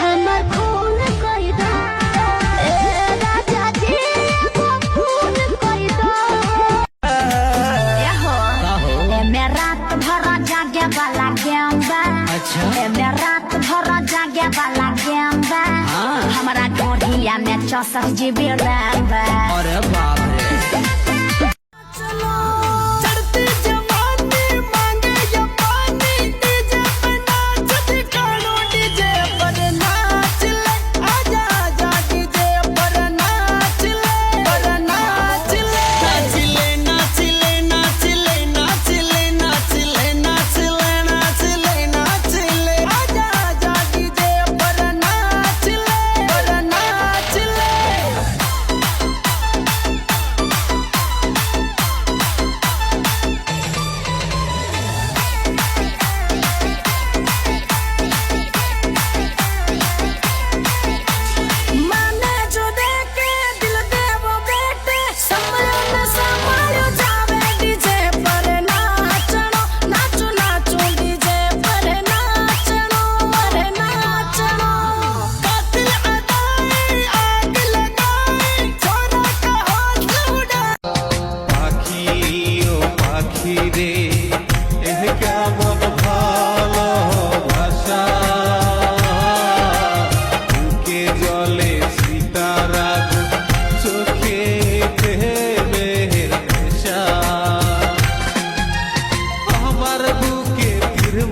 हमर खून कोई दो राजा जी वो खून कोई दो मैं रात भर जागे वाला गेम बा। अच्छा मैं रात भर जागे वाला गेम बा। हमारा ढोढ़िया में 64 GB रैम बा। अरे बाप रे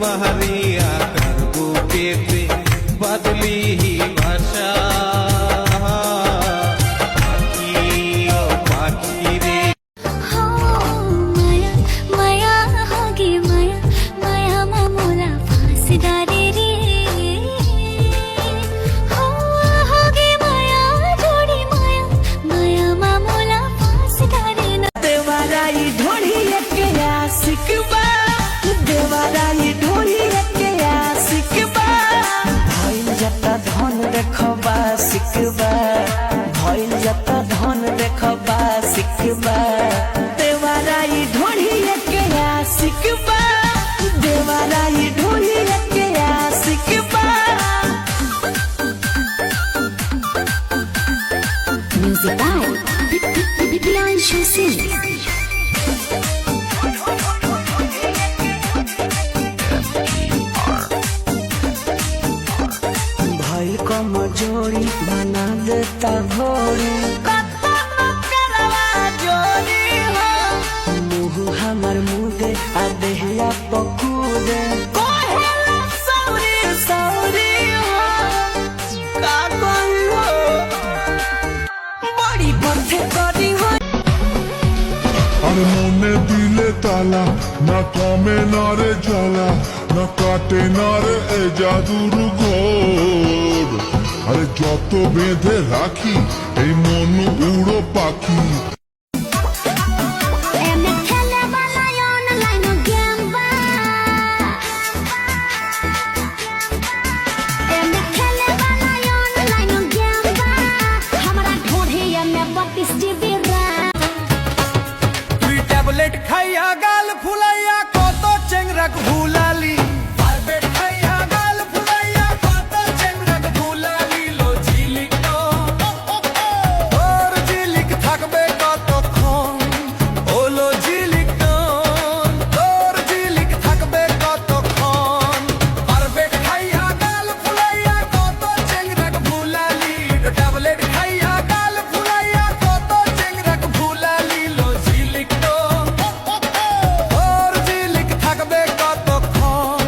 महरिया कर बुके पे बदली ही भाषा पाखी रे माया माया होगी माया माया मामूला फांसीदारी रे होगी माया थोड़ी माया माया मामूला फांसीदारी देवाराई ढोढ़ी के आशिक बा देवाराई ढोढ़ी के आशिक बा भइल जता धन देखबा सिकबा भइल जता धन देखबा सिकबा देवाराई ढोढ़ी के आशिक बा देवाराई ढोढ़ी के आशिक बा। Music by Priyanshu Singh। भइल कमजोरी बना देता घोड़ी मुँह हमर मुदे आ देहिया पकूदे बड़ी बथे करी हो আর মনে দিলে তালা না কমে না রে জ্বালা না কাটে না রে এ জাদুর ঘোর আরে যত বেঁধে রাখি এই মন উড়ো পাখি टैबलेट खाइया गाल फुलाइया कत चेंगरक भूलाली टैबलेट खाइया गाल फुलाइया कत चेंगरक भूलाली लो झिलिक और झिलिक থাকবে কতক্ষণ ওলো ঝিলিক তোর ঝিলিক থাকবে কতক্ষণ ট্যাবলেট খাইয়া গাল ফুলাইয়া কত চেংরাক ভুলালি ট্যাবলেট খাইয়া গাল ফুলাইয়া কত চেংরাক ভুলালি লো ঝিলিক তোর ঝিলিক থাকবে কতক্ষণ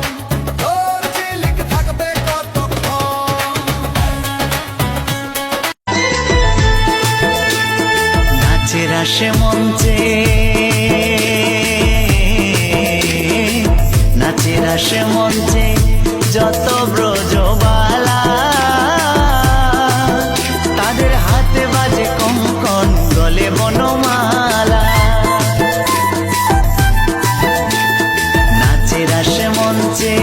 তোর ঝিলিক থাকবে কতক্ষণ। নাচের আসে মঞ্চে নাচের আসে মঞ্চে যত ব্রজবালা তাদের হাতে বাজে কঙ্কন গলে বনমালা নাচের আসে মঞ্চে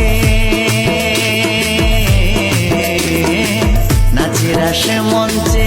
নাচের আসে মঞ্চে